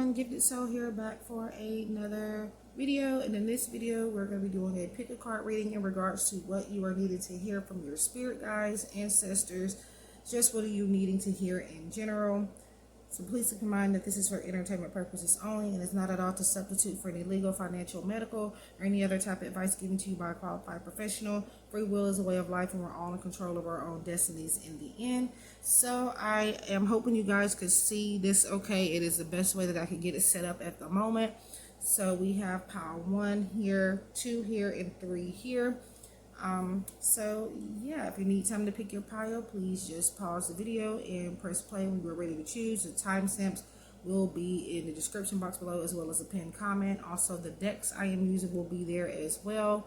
everyone, Gifted Soul here, back for another video. And in this video we're going to be doing a Pickacard reading in regards to what you are needing to hear from your spirit guides, ancestors, just what are you needing to hear in general. So please keep in mind that this is for entertainment purposes only and is not at all to substitute for any legal, financial, medical, or any other type of advice given to you by a qualified professional. Free will is a way of life and we're all in control of our own destinies in the end. So I am hoping you guys could see this okay. It is the best way that I can get it set up at the moment. So we have pile 1 here, 2 here, and 3 here. So yeah, if you need time to pick your pile, please just pause the video and press play when you're ready to choose. The timestamps will be in the description box below, as well as a pinned comment. Also, the decks I am using will be there as well.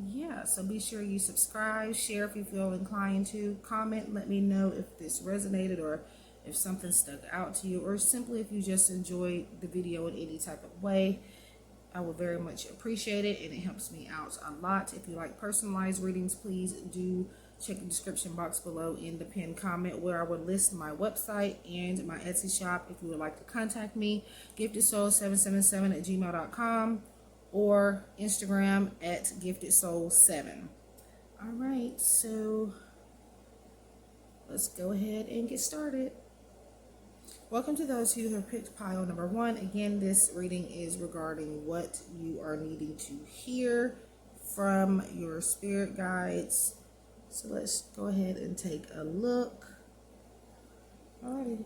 Yeah, so be sure you subscribe, share if you feel inclined to, comment, let me know if this resonated or if something stuck out to you, or simply if you just enjoyed the video in any type of way. I would very much appreciate it, and it helps me out a lot. If you like personalized readings, please do check the description box below in the pinned comment, where I would list my website and my Etsy shop if you would like to contact me. GiftedSoul777@gmail.com or Instagram at GiftedSoul7. All right, so let's go ahead and get started. Welcome to those who have picked pile number 1. Again, this reading is regarding what you are needing to hear from your spirit guides. So let's go ahead and take a look. Alrighty.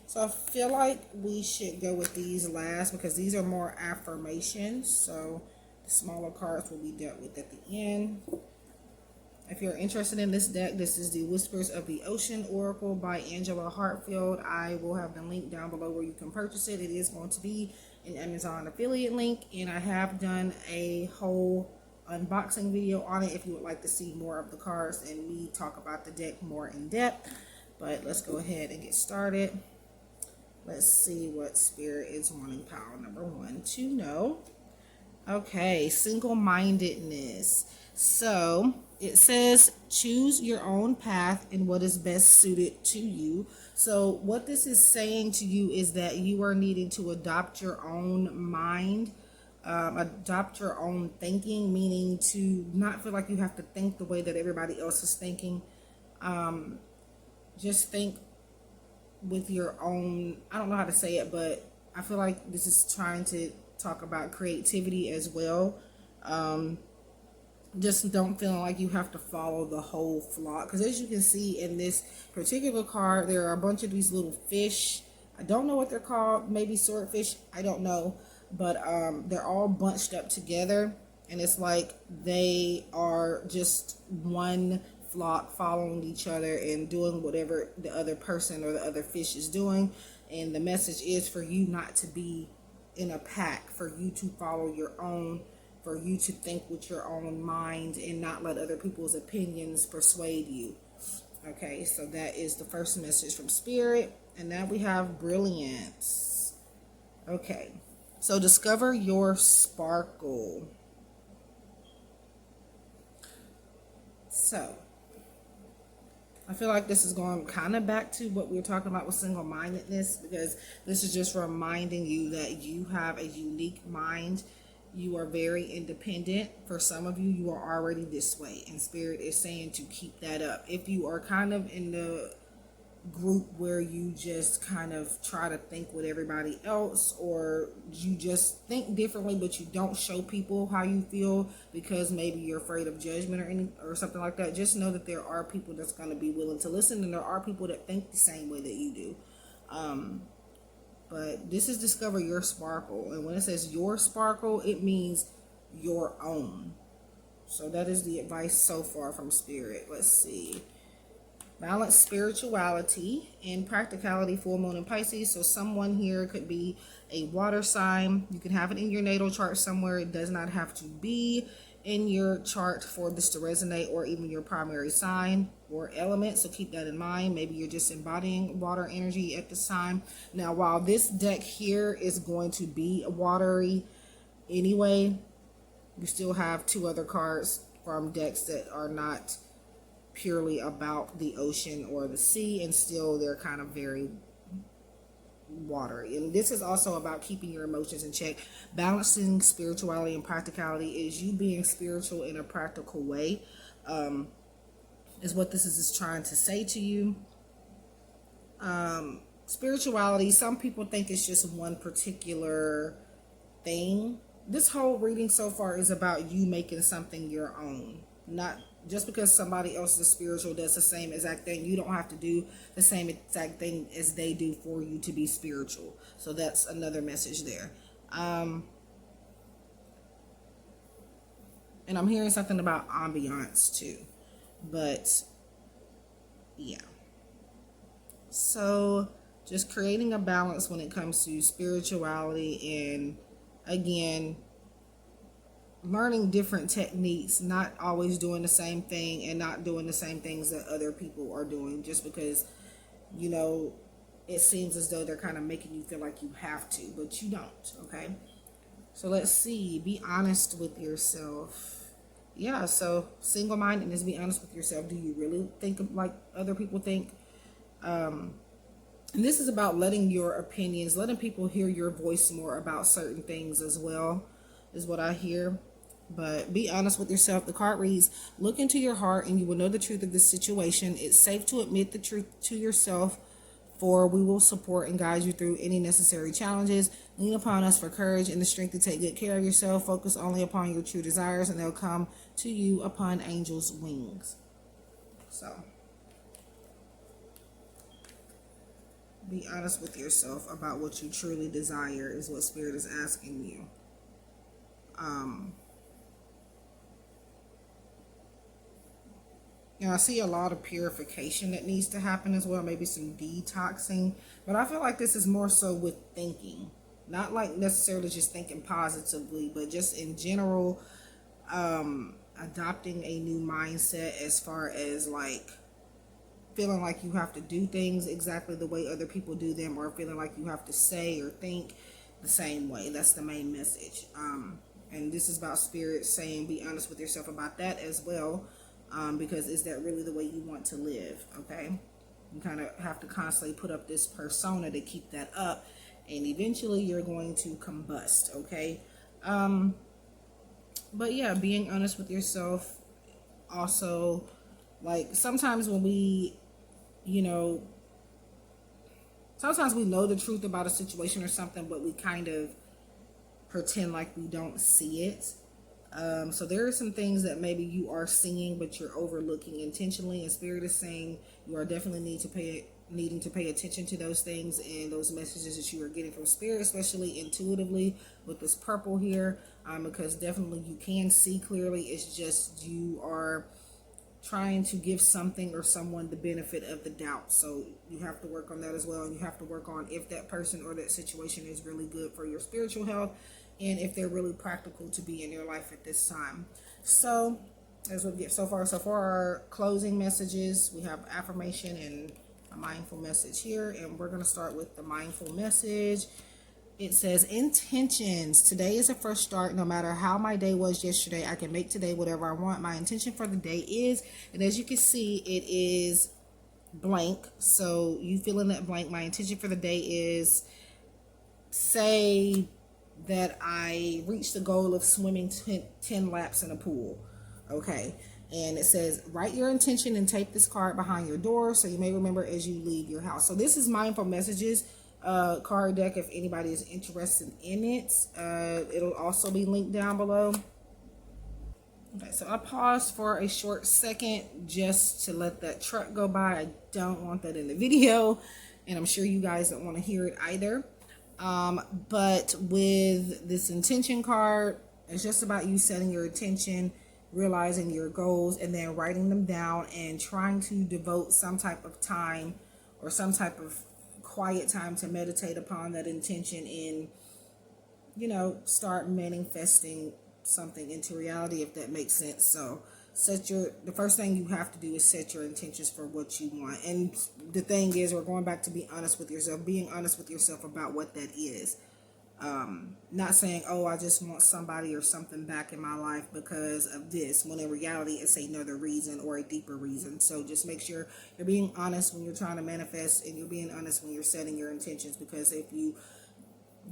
So I feel like we should go with these last because these are more affirmations. So the smaller cards will be dealt with at the end. If you're interested in this deck, this is the Whispers of the Ocean Oracle by Angela Hartfield. I will have the link down below where you can purchase it. It is going to be an Amazon affiliate link, and I have done a whole unboxing video on it if you would like to see more of the cards and me talk about the deck more in depth. But let's go ahead and get started. Let's see what Spirit is wanting pile number 1 to know. Okay, single-mindedness. So it says choose your own path and what is best suited to you. So what this is saying to you is that you are needing to adopt your own mind, adopt your own thinking, meaning to not feel like you have to think the way that everybody else is thinking. Just think with your own, I don't know how to say it, but I feel like this is trying to talk about creativity as well. Just don't feel like you have to follow the whole flock, because as you can see in this particular card, there are a bunch of these little fish. I don't know what they're called, maybe swordfish, I don't know, but they're all bunched up together, and it's like they are just one flock following each other and doing whatever the other person or the other fish is doing. And the message is for you not to be in a pack, for you to follow your own, for you to think with your own mind and not let other people's opinions persuade you. Okay, so that is the first message from Spirit. And now we have brilliance. Okay, so discover your sparkle. So I feel like this is going kind of back to what we were talking about with single-mindedness, because this is just reminding you that you have a unique mind. You are very independent. For some of you, you are already this way, and Spirit is saying to keep that up. If you are kind of in the group where you just kind of try to think with everybody else, or you just think differently but you don't show people how you feel because maybe you're afraid of judgment or something like that, just know that there are people that's going to be willing to listen, and there are people that think the same way that you do. But this is discover your sparkle, and when it says your sparkle, it means your own. So that is the advice so far from Spirit. Let's see. Balance spirituality and practicality, full moon in Pisces. So someone here could be a water sign. You can have it in your natal chart somewhere. It does not have to be in your chart for this to resonate, or even your primary sign or element. So keep that in mind. Maybe you're just embodying water energy at this time. Now, while this deck here is going to be watery anyway, you still have 2 other cards from decks that are not purely about the ocean or the sea, and still they're kind of very water. And this is also about keeping your emotions in check. Balancing spirituality and practicality is you being spiritual in a practical way, is what this is trying to say to you. Spirituality, some people think it's just one particular thing. This whole reading so far is about you making something your own. Not just because somebody else is spiritual does the same exact thing, you don't have to do the same exact thing as they do for you to be spiritual. So that's another message there. And I'm hearing something about ambiance too. But yeah. So just creating a balance when it comes to spirituality, and again, learning different techniques, not always doing the same thing and not doing the same things that other people are doing just because, you know, it seems as though they're kind of making you feel like you have to, but you don't. Okay, so let's see. Be honest with yourself. Yeah, so single-mindedness, be honest with yourself. Do you really think like other people think? And this is about letting your opinions, letting people hear your voice more about certain things as well, is what I hear. But be honest with yourself. The card reads, look into your heart and you will know the truth of this situation. It's safe to admit the truth to yourself, for we will support and guide you through any necessary challenges. Lean upon us for courage and the strength to take good care of yourself. Focus only upon your true desires and they'll come to you upon angels' wings. So be honest with yourself about what you truly desire is what Spirit is asking you. Now, I see a lot of purification that needs to happen as well, maybe some detoxing. But I feel like this is more so with thinking. Not like necessarily just thinking positively, but just in general, adopting a new mindset as far as like feeling like you have to do things exactly the way other people do them, or feeling like you have to say or think the same way. That's the main message. And this is about Spirit saying be honest with yourself about that as well. Because is that really the way you want to live? Okay, you kind of have to constantly put up this persona to keep that up, and eventually you're going to combust. Okay, but yeah, being honest with yourself. Also, like sometimes when we, you know, sometimes we know the truth about a situation or something, but we kind of pretend like we don't see it. So there are some things that maybe you are seeing, but you're overlooking intentionally. And Spirit is saying you are definitely needing to pay attention to those things and those messages that you are getting from Spirit, especially intuitively with this purple here, because definitely you can see clearly. It's just you are trying to give something or someone the benefit of the doubt. So you have to work on that as well. And you have to work on if that person or that situation is really good for your spiritual health, and if they're really practical to be in your life at this time. So as we get so far. So for our closing messages, we have affirmation and a mindful message here. And we're going to start with the mindful message. It says, intentions. Today is a fresh start. No matter how my day was yesterday, I can make today whatever I want. My intention for the day is, and as you can see, it is blank. So you fill in that blank. My intention for the day is, say that I reached the goal of swimming 10 laps in a pool. Okay. And it says, write your intention and tape this card behind your door so you may remember as you leave your house. So this is Mindful Messages card deck if anybody is interested in it. It'll also be linked down below. Okay, so I paused for a short second just to let that truck go by. I don't want that in the video, and I'm sure you guys don't want to hear it either. But with this intention card, it's just about you setting your intention, realizing your goals, and then writing them down and trying to devote some type of time or some type of quiet time to meditate upon that intention and, you know, start manifesting something into reality, if that makes sense. So the first thing you have to do is set your intentions for what you want. And the thing is, we're going back to be honest with yourself, being honest with yourself about what that is. Not saying, oh, I just want somebody or something back in my life because of this, when in reality it's another reason or a deeper reason. So just make sure you're being honest when you're trying to manifest, and you're being honest when you're setting your intentions, because if you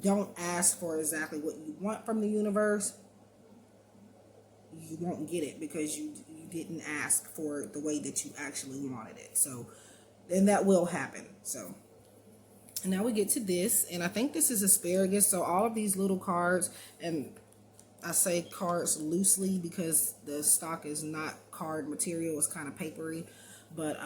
don't ask for exactly what you want from the universe, you won't get it, because you didn't ask for it the way that you actually wanted it. So then that will happen. So and now we get to this, and I think this is asparagus. So all of these little cards, and I say cards loosely because the stock is not card material, it's kind of papery, but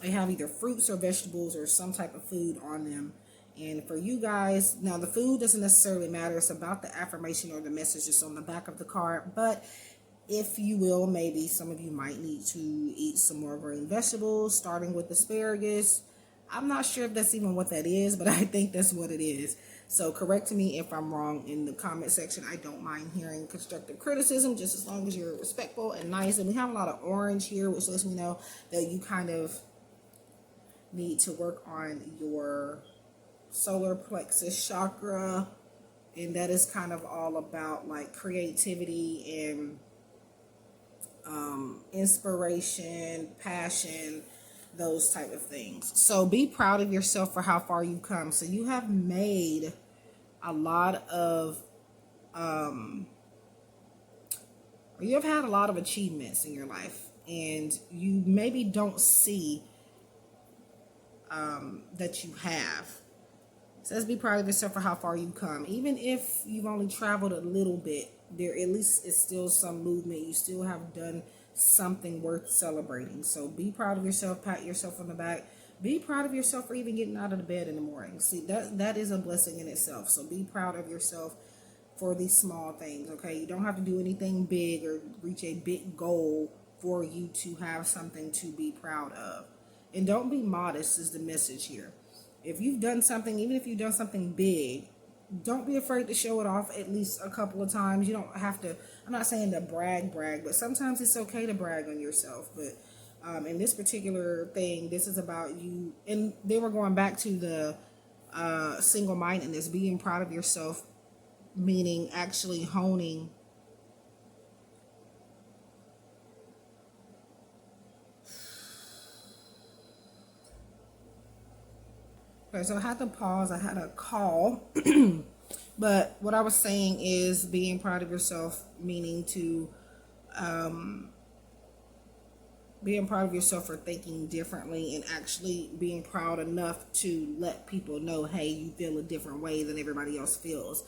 they have either fruits or vegetables or some type of food on them. And for you guys, now the food doesn't necessarily matter, it's about the affirmation or the message that's on the back of the card. But if you will, maybe some of you might need to eat some more green vegetables, starting with asparagus. I'm not sure if that's even what that is, but I think that's what it is. So correct me if I'm wrong in the comment section. I don't mind hearing constructive criticism, just as long as you're respectful and nice. And we have a lot of orange here, which lets me know that you kind of need to work on your solar plexus chakra. And that is kind of all about like creativity and inspiration, passion, those type of things. So be proud of yourself for how far you've come. So you have made a lot of you have had a lot of achievements in your life, and you maybe don't see that you have. It says be proud of yourself for how far you've come. Even if you've only traveled a little bit, there at least is still some movement. You still have done something worth celebrating. So be proud of yourself, pat yourself on the back. Be proud of yourself for even getting out of the bed in the morning. See, that is a blessing in itself. So be proud of yourself for these small things, okay? You don't have to do anything big or reach a big goal for you to have something to be proud of. And don't be modest is the message here. If you've done something, even if you've done something big, don't be afraid to show it off at least a couple of times. You don't have to, I'm not saying to brag, but sometimes it's okay to brag on yourself. But in this particular thing, this is about you. And then we're going back to the single-mindedness, being proud of yourself, meaning actually honing Okay, so I had to pause. I had a call. But what I was saying is being proud of yourself, meaning to being proud of yourself for thinking differently and actually being proud enough to let people know, hey, you feel a different way than everybody else feels.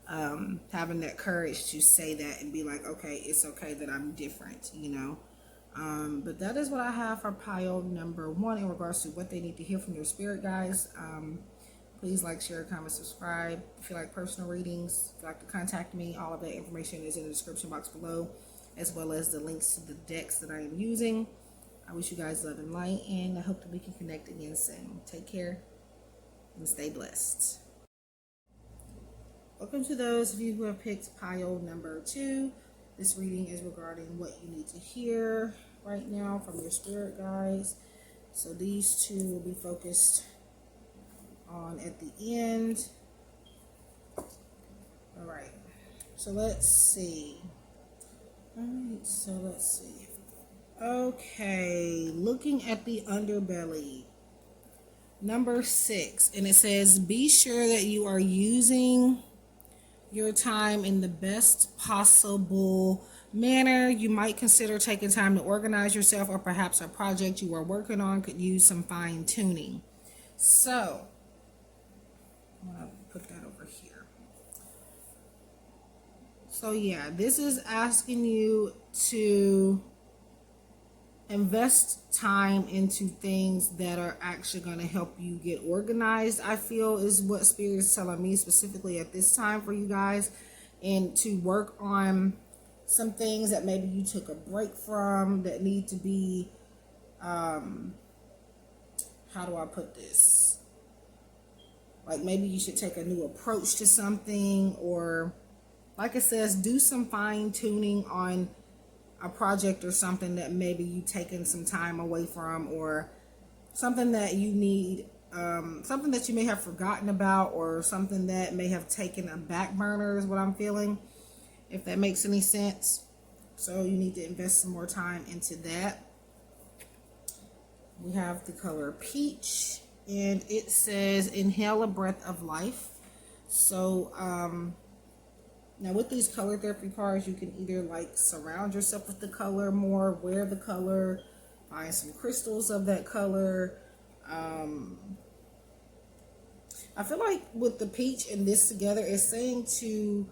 Having that courage to say that and be like, okay, it's okay that I'm different, you know. But that is what I have for pile number 1 in regards to what they need to hear from their spirit guides. Please like, share, comment, subscribe. If you like personal readings, if you'd like to contact me, all of that information is in the description box below, as well as the links to the decks that I am using. I wish you guys love and light, and I hope that we can connect again soon. Take care and stay blessed. Welcome to those of you who have picked pile number 2. This reading is regarding what you need to hear right now from your spirit guides. So these two will be focused on at the end. All right. So let's see. All right. So let's see. Okay. Looking at the underbelly. Number 6. And it says, be sure that you are using your time in the best possible manner. You might consider taking time to organize yourself, or perhaps a project you are working on could use some fine tuning. So I'm gonna put that over here. So yeah, this is asking you to invest time into things that are actually going to help you get organized, I feel is what Spirit is telling me specifically at this time for you guys, and to work on some things that maybe you took a break from that need to be, how do I put this? Like maybe you should take a new approach to something, or like it says, do some fine tuning on a project or something that maybe you taken some time away from, or something that you need something that you may have forgotten about, or something that may have taken a back burner is what I'm feeling, if that makes any sense. So you need to invest some more time into that. We have the color peach, and it says inhale a breath of life. So now with these color therapy cards, you can either like surround yourself with the color more, wear the color, find some crystals of that color. I feel like with the peach and this together, it's saying to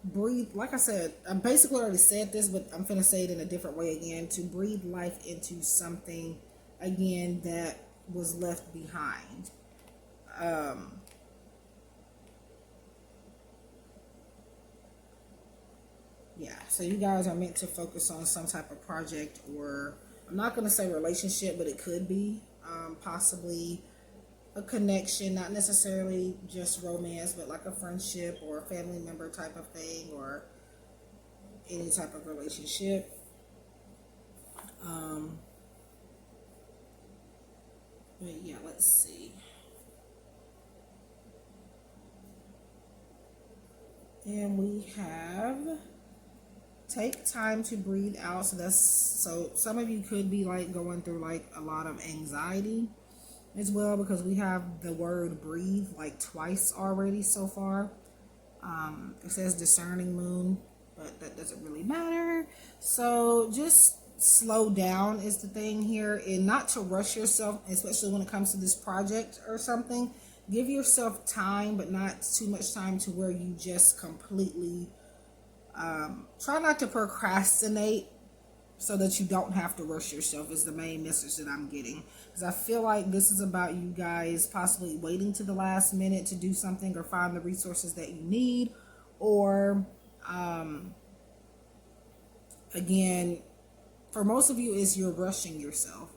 breathe. Like I said, I basically already said this, but I'm gonna say it in a different way again. To breathe life into something again that was left behind. Yeah, so you guys are meant to focus on some type of project, or I'm not going to say relationship, but it could be possibly a connection, not necessarily just romance, but like a friendship or a family member type of thing, or any type of relationship. But yeah, let's see. And we have take time to breathe out. So some of you could be like going through like a lot of anxiety as well, because we have the word breathe like twice already so far. It says discerning moon, but that doesn't really matter. So just slow down is the thing here, and not to rush yourself, especially when it comes to this project or something. Give yourself time, but not too much time to where you just completely try not to procrastinate, so that you don't have to rush yourself is the main message that I'm getting. Because I feel like this is about you guys possibly waiting to the last minute to do something or find the resources that you need. Or, again, for most of you, is you're rushing yourself.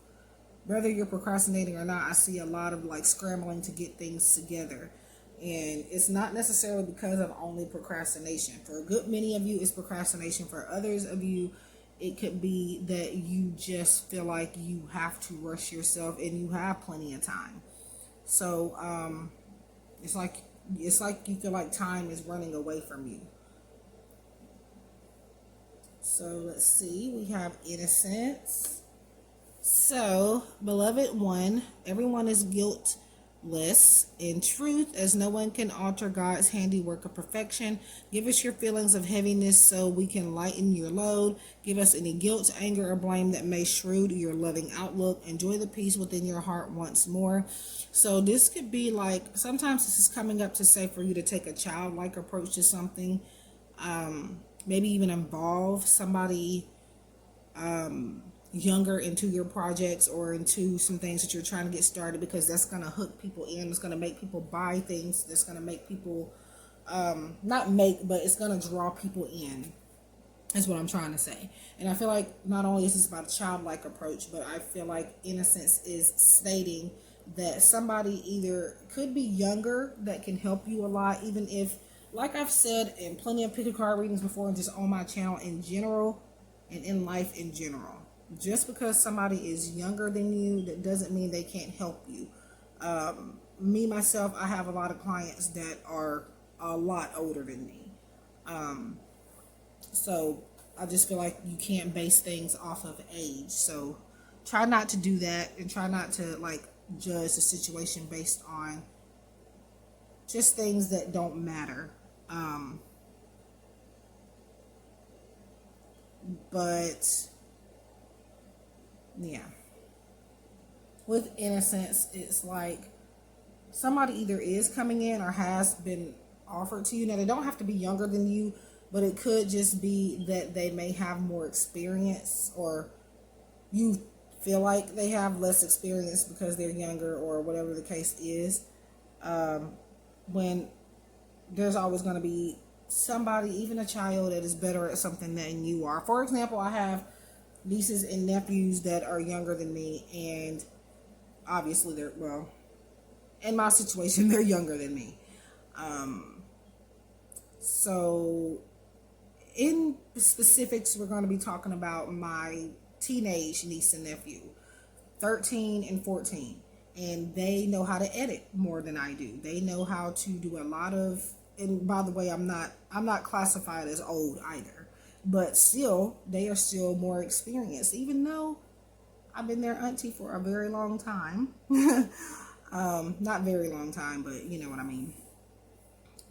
Whether you're procrastinating or not, I see a lot of like scrambling to get things together. And it's not necessarily because of only procrastination. For a good many of you, it's procrastination. For others of you, it could be that you just feel like you have to rush yourself and you have plenty of time. So it's like you feel like time is running away from you. So let's see, we have innocence. So, beloved one, everyone is guiltless in truth, as no one can alter God's handiwork of perfection. Give us your feelings of heaviness so we can lighten your load. Give us any guilt, anger, or blame that may shrewd your loving outlook. Enjoy the peace within your heart once more. So this could be like, sometimes this is coming up to say for you to take a childlike approach to something. Maybe even involve somebody younger into your projects or into some things that you're trying to get started, because that's going to hook people in. It's going to make people buy things. That's going to make people but it's going to draw people in, is what I'm trying to say. And I feel like not only is this about a childlike approach, but I feel like innocence is stating that somebody either could be younger that can help you a lot, even if, like I've said in plenty of Pickacard readings before, and just on my channel in general and in life in general, just because somebody is younger than you, that doesn't mean they can't help you. Me, myself, I have a lot of clients that are a lot older than me. So I just feel like you can't base things off of age. So try not to do that, and try not to like judge the situation based on just things that don't matter. But yeah, with innocence, it's like somebody either is coming in or has been offered to you. Now, they don't have to be younger than you, but it could just be that they may have more experience, or you feel like they have less experience because they're younger, or whatever the case is. When there's always going to be somebody, even a child, that is better at something than you are. For example, I have nieces and nephews that are younger than me, and obviously they're, well, in my situation, they're younger than me. So in specifics, we're going to be talking about my teenage niece and nephew. 13 and 14, and they know how to edit more than I do. They know how to do a lot of, and by the way, I'm not classified as old either, but still they are still more experienced, even though I've been their auntie for a very long time. Not very long time, but you know what I mean.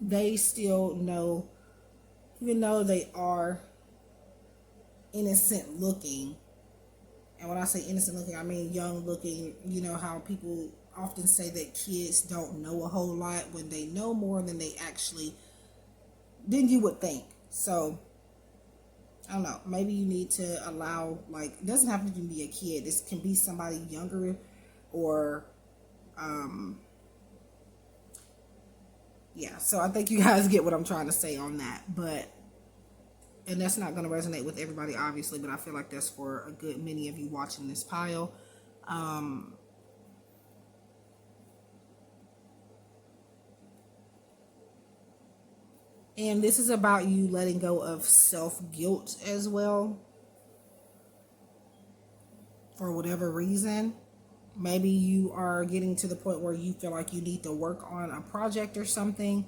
They still know, even though they are innocent looking. And when I say innocent looking, I mean young looking. You know how people often say that kids don't know a whole lot when they know more than you would think. So I don't know, maybe you need to allow, like, it doesn't have to even be a kid. This can be somebody younger, or yeah. So I think you guys get what I'm trying to say on that. But, and that's not going to resonate with everybody, obviously, but I feel like that's for a good many of you watching this pile. And this is about you letting go of self-guilt as well, for whatever reason. Maybe you are getting to the point where you feel like you need to work on a project or something,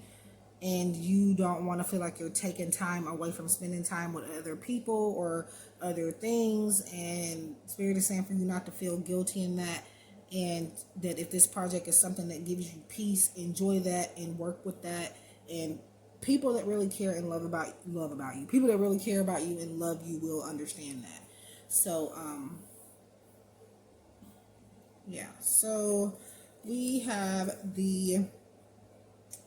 and you don't want to feel like you're taking time away from spending time with other people or other things. And Spirit is saying for you not to feel guilty in that, and that if this project is something that gives you peace, enjoy that and work with that. And people that really care and love about you, people that really care about you and love you will understand that. So yeah, so we have the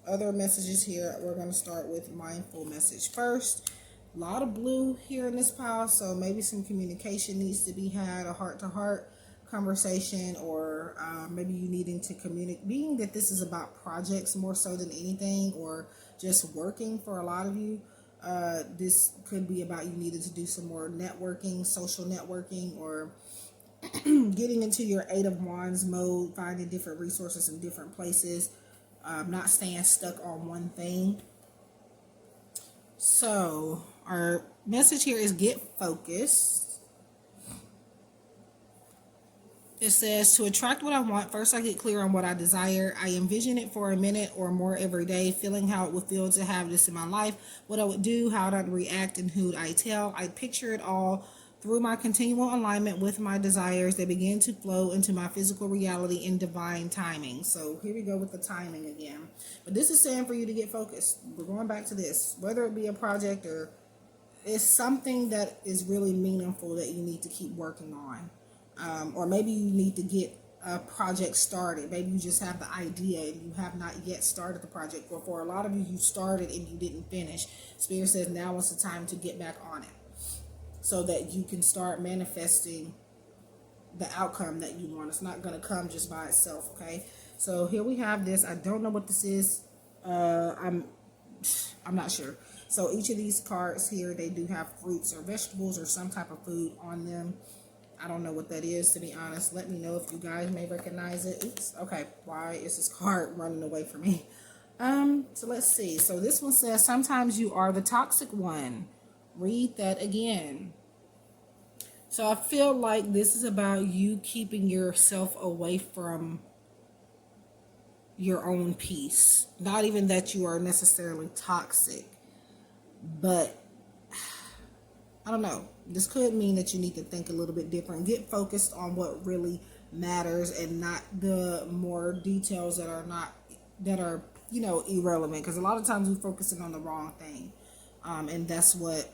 other messages here. We're going to start with mindful message first. A lot of blue here in this pile, so maybe some communication needs to be had, a heart-to-heart conversation, or maybe you needing to communicate, being that this is about projects more so than anything, or just working for a lot of you. This could be about you needing to do some more networking, social networking, or getting into your Eight of Wands mode, finding different resources in different places, not staying stuck on one thing. So our message here is get focused. It says, to attract what I want, first I get clear on what I desire. I envision it for a minute or more every day, feeling how it would feel to have this in my life, what I would do, how I'd react, and who'd I tell. I picture it all through my continual alignment with my desires. They begin to flow into my physical reality in divine timing. So here we go with the timing again. But this is saying for you to get focused. We're going back to this, whether it be a project or it's something that is really meaningful that you need to keep working on. Or maybe you need to get a project started. Maybe you just have the idea and you have not yet started the project. Or for a lot of you, you started and you didn't finish. Spirit says now is the time to get back on it, so that you can start manifesting the outcome that you want. It's not going to come just by itself, okay? So here we have this. I don't know what this is. I'm not sure. So each of these cards here, they do have fruits or vegetables or some type of food on them. I don't know what that is, to be honest. Let me know if you guys may recognize it. Oops. Okay. Why is this card running away from me? So let's see. So this one says, sometimes you are the toxic one. Read that again. So I feel like this is about you keeping yourself away from your own peace. Not even that you are necessarily toxic, but I don't know. This could mean that you need to think a little bit different. Get focused on what really matters and not the more details that are irrelevant. Because a lot of times we're focusing on the wrong thing. And that's what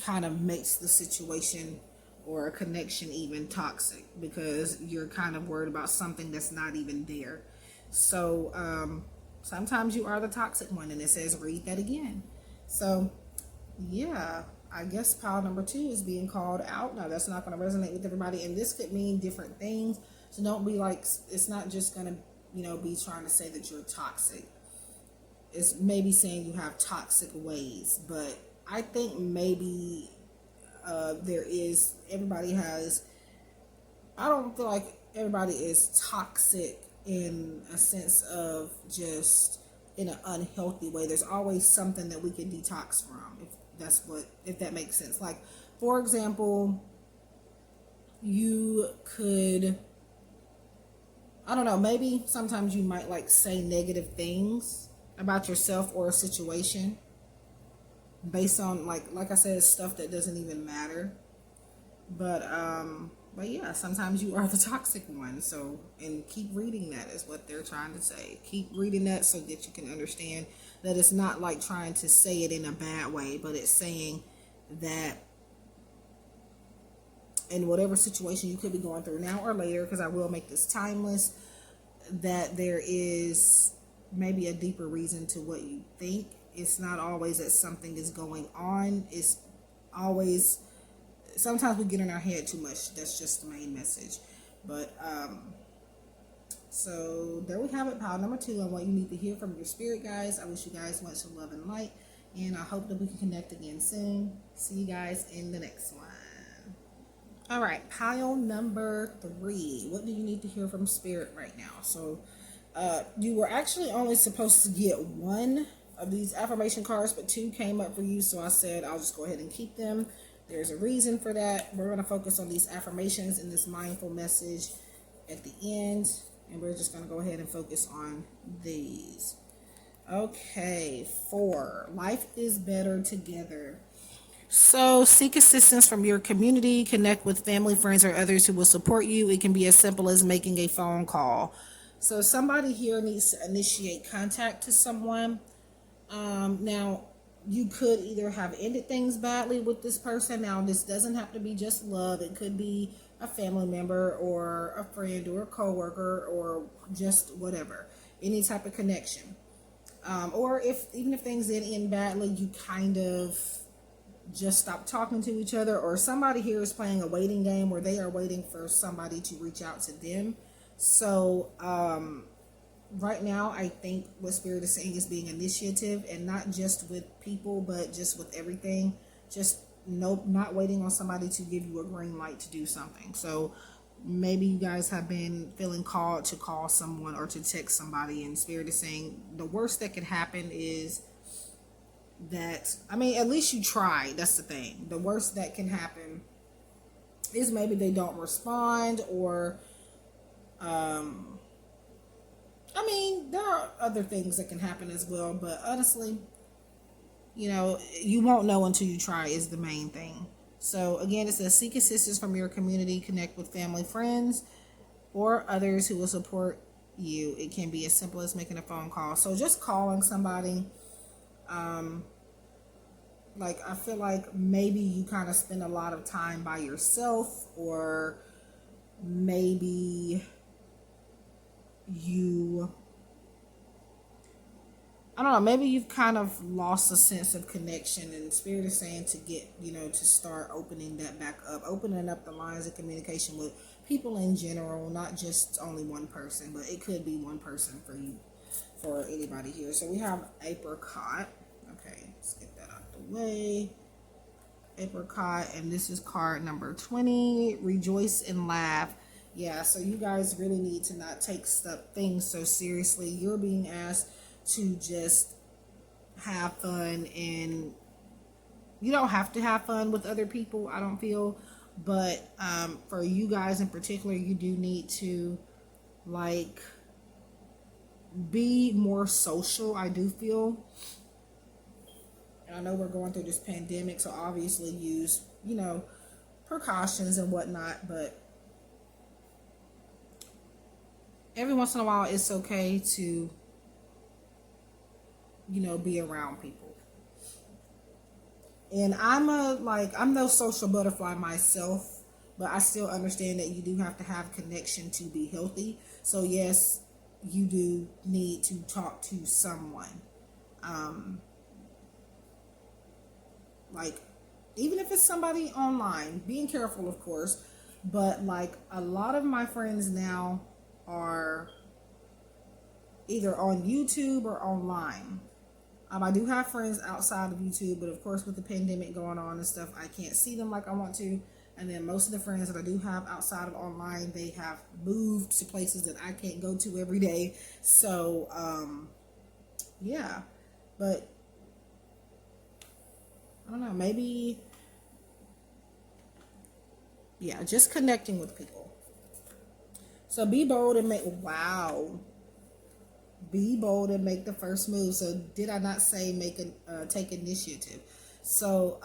kind of makes the situation or a connection even toxic, because you're kind of worried about something that's not even there. So sometimes you are the toxic one, and it says read that again. So yeah, I guess pile number 2 is being called out. Now that's not going to resonate with everybody, and this could mean different things. So don't be like, it's not just going to be trying to say that you're toxic. It's maybe saying you have toxic ways, but I think maybe everybody has, I don't feel like everybody is toxic in a sense of just in an unhealthy way. There's always something that we can detox from, if that makes sense. Like, for example, you could, I don't know, maybe sometimes you might like say negative things about yourself or a situation based on like I said, stuff that doesn't even matter. But yeah, sometimes you are the toxic one. So, and keep reading that is what they're trying to say. Keep reading that so that you can understand that it's not like trying to say it in a bad way, but it's saying that in whatever situation you could be going through now or later, because I will make this timeless, that there is maybe a deeper reason to what you think. It's not always that something is going on. It's always, sometimes we get in our head too much. That's just the main message. But so there we have it, pile number 2 on what you need to hear from your spirit guides. I wish you guys much love and light, and I hope that we can connect again soon. See you guys in the next one. All right, pile number 3. What do you need to hear from spirit right now? So you were actually only supposed to get 1 of these affirmation cards, but 2 came up for you, so I said I'll just go ahead and keep them. There's a reason for that. We're going to focus on these affirmations in this mindful message at the end, and we're just going to go ahead and focus on these. Okay, 4. Life is better together. So seek assistance from your community, connect with family, friends, or others who will support you. It can be as simple as making a phone call. So somebody here needs to initiate contact to someone. Now, you could either have ended things badly with this person. Now, this doesn't have to be just love. It could be a family member or a friend or a coworker or just whatever. Any type of connection. Or even if things did end badly, you kind of just stop talking to each other, or somebody here is playing a waiting game where they are waiting for somebody to reach out to them. So right now I think what spirit is saying is being initiative, and not just with people but just with everything. Just not waiting on somebody to give you a green light to do something. So maybe you guys have been feeling called to call someone or to text somebody, and spirit is saying the worst that could happen is that, I mean, at least you tried. That's the thing. The worst that can happen is maybe they don't respond, or I mean, there are other things that can happen as well, but honestly, you know, you won't know until you try is the main thing. So again, it says seek assistance from your community, connect with family, friends, or others who will support you. It can be as simple as making a phone call. So just calling somebody. Like, I feel like maybe you kind of spend a lot of time by yourself, or maybe you, I don't know, maybe you've kind of lost a sense of connection, and spirit is saying to get, you know, to start opening that back up, opening up the lines of communication with people in general, not just only one person, but it could be one person for you, for anybody here. So we have apricot. Okay, let's get that out the way. Apricot, and this is card number 20. Rejoice and laugh. Yeah, so you guys really need to not take things so seriously. You're being asked to just have fun, and you don't have to have fun with other people, I don't feel, but for you guys in particular, you do need to like be more social, I do feel. And I know we're going through this pandemic, so obviously use, you know, precautions and whatnot, but every once in a while it's okay to, you know, be around people. And I'm no social butterfly myself, but I still understand that you do have to have connection to be healthy. So yes, you do need to talk to someone. Like, even if it's somebody online, being careful, of course, but like a lot of my friends now are either on YouTube or online. I do have friends outside of YouTube, but of course with the pandemic going on and stuff, I can't see them like I want to. And then most of the friends that I do have outside of online, they have moved to places that I can't go to every day. So, yeah, but I don't know, maybe yeah, just connecting with people. So be bold and make, wow, be bold and make the first move. So did I not say take initiative? So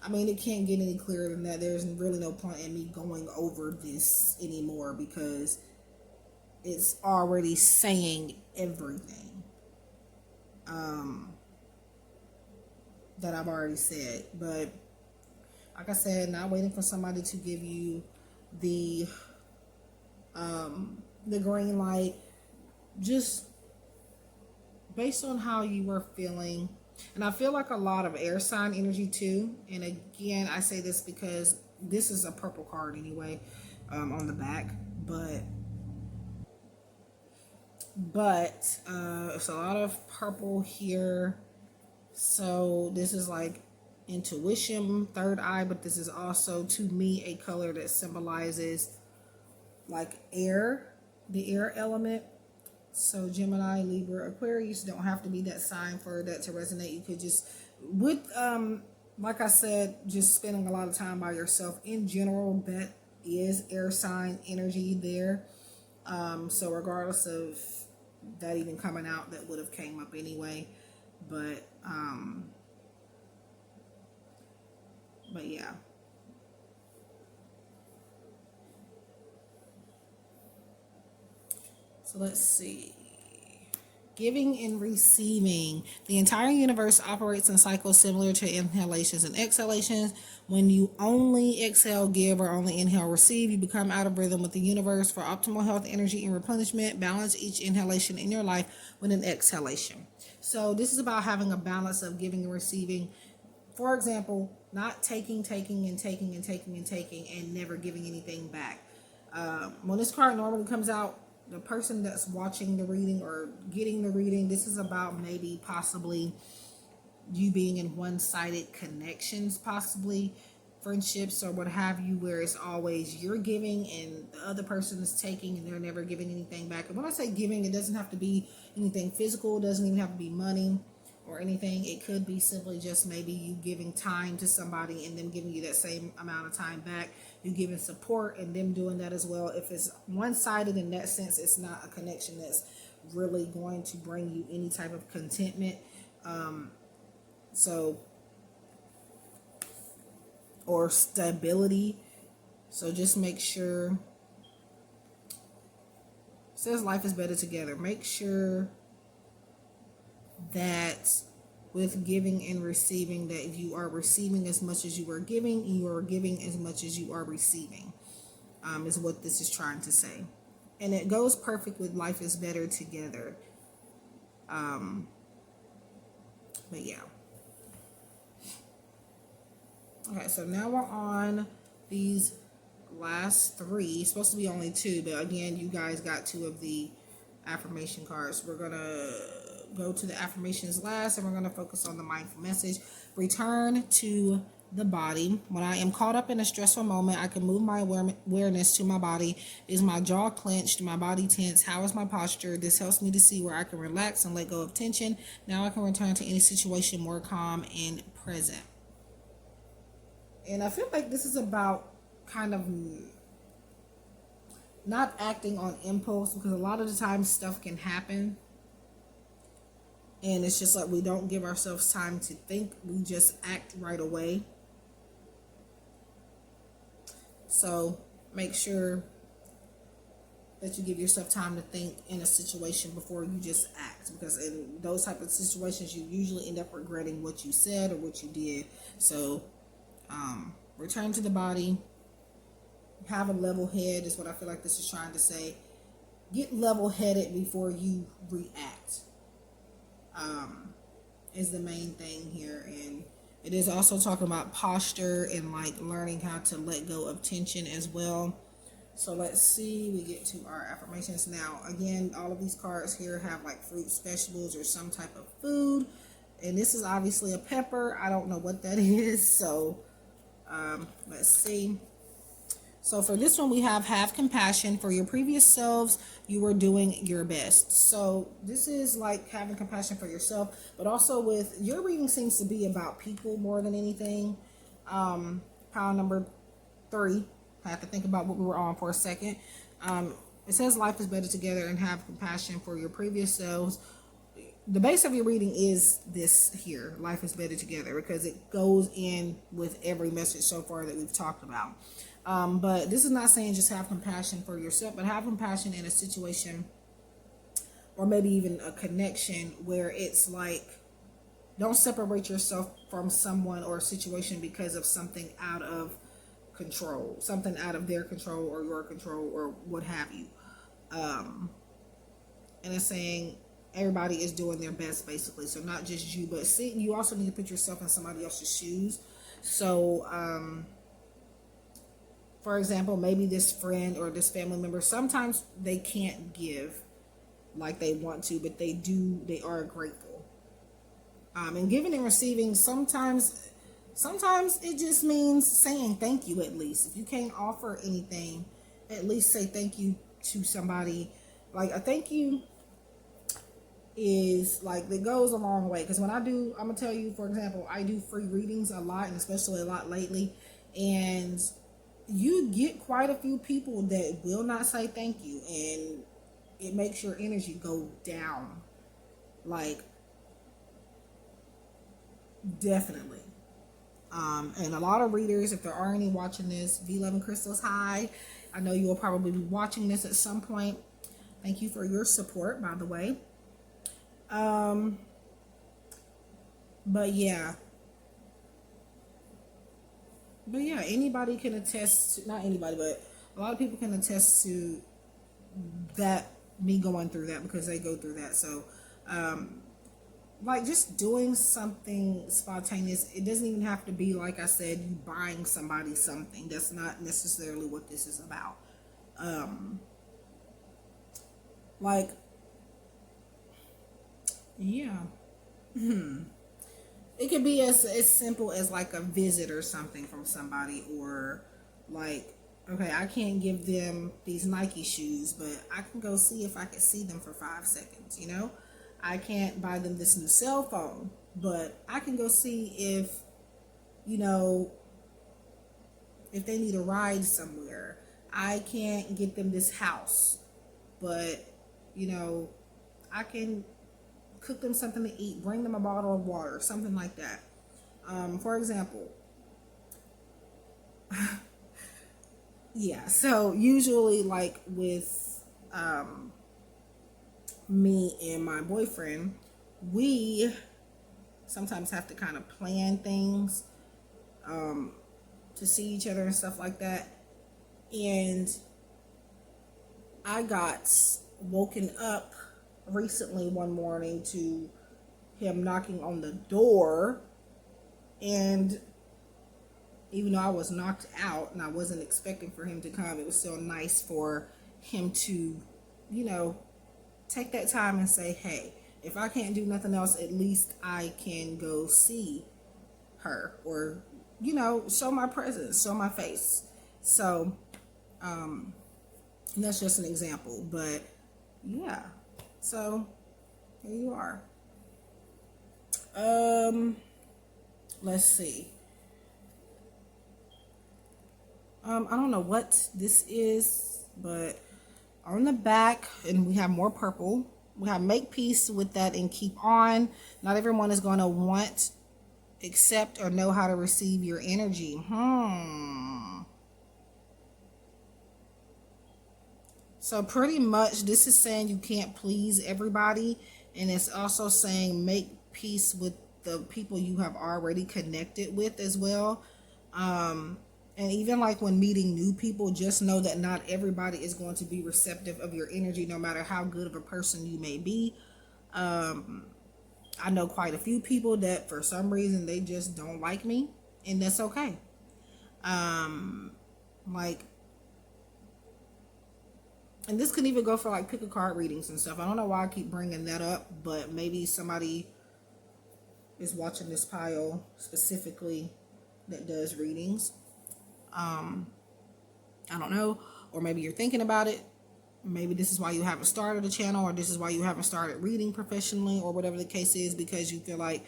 I mean, it can't get any clearer than that. There's really no point in me going over this anymore because it's already saying everything that I've already said. But like I said, not waiting for somebody to give you the green light, just based on how you were feeling. And I feel like a lot of air sign energy too. And again, I say this because this is a purple card anyway, on the back, but it's a lot of purple here. So this is like intuition, third eye, but this is also to me a color that symbolizes like air, the air element. So Gemini, Libra, Aquarius, don't have to be that sign for that to resonate. You could just, with like I said, just spending a lot of time by yourself in general, that is air sign energy there. So regardless of that even coming out, that would have came up anyway. But yeah. So let's see. Giving and receiving. The entire universe operates in cycles similar to inhalations and exhalations. When you only exhale, give, or only inhale, receive, you become out of rhythm with the universe. For optimal health, energy, and replenishment, balance each inhalation in your life with an exhalation. So this is about having a balance of giving and receiving. For example, not taking and never giving anything back. When this card normally comes out, the person that's watching the reading or getting the reading, this is about maybe possibly you being in one-sided connections, possibly friendships or what have you, where it's always you're giving and the other person is taking and they're never giving anything back. And when I say giving, it doesn't have to be anything physical, it doesn't even have to be money or anything. It could be simply just maybe you giving time to somebody and them giving you that same amount of time back. You giving support and them doing that as well. If it's one-sided in that sense, it's not a connection that's really going to bring you any type of contentment. Or stability. So just make sure. It says life is better together. Make sure that with giving and receiving, that you are receiving as much as you are giving, and you are giving as much as you are receiving, is what this is trying to say. And it goes perfect with life is better together. But yeah. Okay, so now we're on these last three. It's supposed to be only two, but again, you guys got two of the affirmation cards. We're going to go to the affirmations last, and we're going to focus on the mindful message. Return to the body. When I am caught up in a stressful moment, I can move my awareness to my body. Is my jaw clenched? My body tense? How is my posture? This helps me to see where I can relax and let go of tension. Now I can return to any situation more calm and present. And I feel like this is about kind of not acting on impulse, because a lot of the time stuff can happen and it's just like we don't give ourselves time to think. We just act right away. So make sure that you give yourself time to think in a situation before you just act, because in those type of situations you usually end up regretting what you said or what you did. So return to the body. Have a level head is what I feel like this is trying to say. Get level-headed before you react. Is the main thing here. And it is also talking about posture and like learning how to let go of tension as well. So let's see, we get to our affirmations now. Again, all of these cards here have like fruits, vegetables, or some type of food. And this is obviously a pepper. I don't know what that is. So let's see. So for this one, we have compassion. For your previous selves, you were doing your best. So this is like having compassion for yourself, but also with your reading seems to be about people more than anything. Pile number 3. I have to think about what we were on for a second. It says life is better together and have compassion for your previous selves. The base of your reading is this here, life is better together, because it goes in with every message so far that we've talked about. But this is not saying just have compassion for yourself, but have compassion in a situation or maybe even a connection where it's like, don't separate yourself from someone or a situation because of something out of control, something out of their control or your control or what have you. And it's saying everybody is doing their best, basically. So not just you, but see, you also need to put yourself in somebody else's shoes. So, for example, maybe this friend or this family member, sometimes they can't give like they want to, but they are grateful. And giving and receiving, sometimes it just means saying thank you. At least if you can't offer anything, at least say thank you to somebody. Like a thank you is like, that goes a long way. Because when I'm gonna tell you, for example, I do free readings a lot, and especially a lot lately, and you get quite a few people that will not say thank you, and it makes your energy go down, like, definitely. And a lot of readers, if there are any watching this, V11 Crystals, hi. I know you will probably be watching this at some point. Thank you for your support, by the way. But yeah, anybody can attest to, not anybody, but a lot of people can attest to that, me going through that, because they go through that. So, like, just doing something spontaneous. It doesn't even have to be, like I said, you buying somebody something. That's not necessarily what this is about. Like, yeah. It could be as simple as like a visit or something from somebody, or like, okay, I can't give them these Nike shoes, but I can go see if I can see them for 5 seconds, you know? I can't buy them this new cell phone, but I can go see if, you know, if they need a ride somewhere. I can't get them this house, but, you know, I can cook them something to eat, bring them a bottle of water, something like that. For example, yeah, so usually, like with me and my boyfriend, we sometimes have to kind of plan things to see each other and stuff like that. And I got woken up recently one morning to him knocking on the door, and even though I was knocked out and I wasn't expecting for him to come, it was still nice for him to, you know, take that time and say, hey, if I can't do nothing else, at least I can go see her, or, you know, show my presence, show my face. So that's just an example, but yeah. So here you are. Let's see. I don't know what this is, but on the back, and we have more purple. We have make peace with that and keep on. Not everyone is going to want, accept, or know how to receive your energy. So pretty much this is saying you can't please everybody, and it's also saying make peace with the people you have already connected with as well. And even like when meeting new people, just know that not everybody is going to be receptive of your energy, no matter how good of a person you may be. I know quite a few people that for some reason they just don't like me, and that's okay. Like, and this could even go for like Pickacard readings and stuff. I don't know why I keep bringing that up, but maybe somebody is watching this pile specifically that does readings. I don't know, or maybe you're thinking about it. Maybe this is why you haven't started a channel, or this is why you haven't started reading professionally, or whatever the case is, because you feel like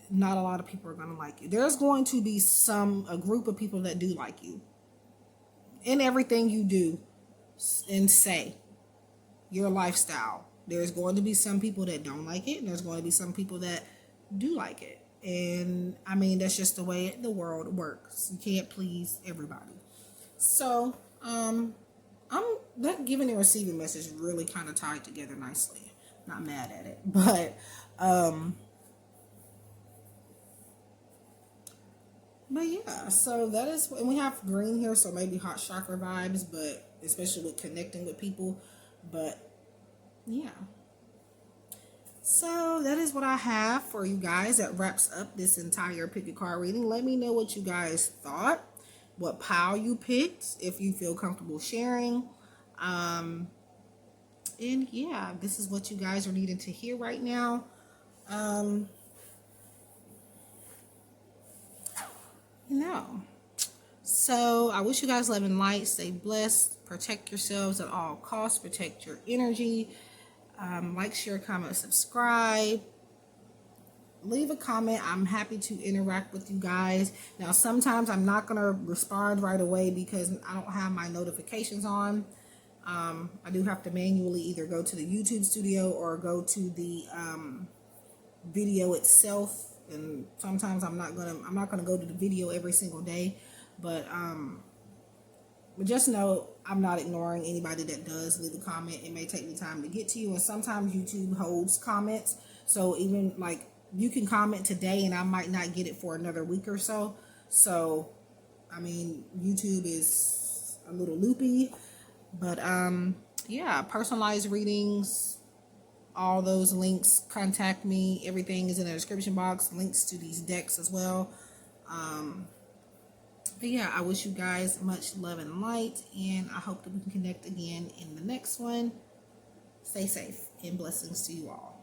not a lot of people are going to like you. There's going to be a group of people that do like you. in everything you do and say, your lifestyle. There's going to be some people that don't like it, and there's going to be some people that do like it. And I mean, that's just the way the world works. You can't please everybody. So, that giving and receiving message really kind of tied together nicely. Not mad at it, but yeah, so that is, and we have green here, so maybe hot chakra vibes, but especially with connecting with people. But yeah, so that is what I have for you guys. That wraps up this entire pick a card reading. Let me know what you guys thought, what pile you picked, if you feel comfortable sharing. And yeah, this is what you guys are needing to hear right now. So I wish you guys love and light. Stay blessed. Protect yourselves at all costs. Protect your energy. Like, share, comment, subscribe. Leave a comment. I'm happy to interact with you guys. Now, sometimes I'm not going to respond right away because I don't have my notifications on. I do have to manually either go to the YouTube studio or go to the video itself. And sometimes I'm not gonna go to the video every single day, but just know I'm not ignoring anybody that does leave a comment. It may take me time to get to you, and sometimes YouTube holds comments, so even like you can comment today and I might not get it for another week or so. So I mean, YouTube is a little loopy, but yeah, personalized readings, all those links, contact me. Everything is in the description box. Links to these decks as well. But yeah, I wish you guys much love and light, and I hope that we can connect again in the next one. Stay safe and blessings to you all.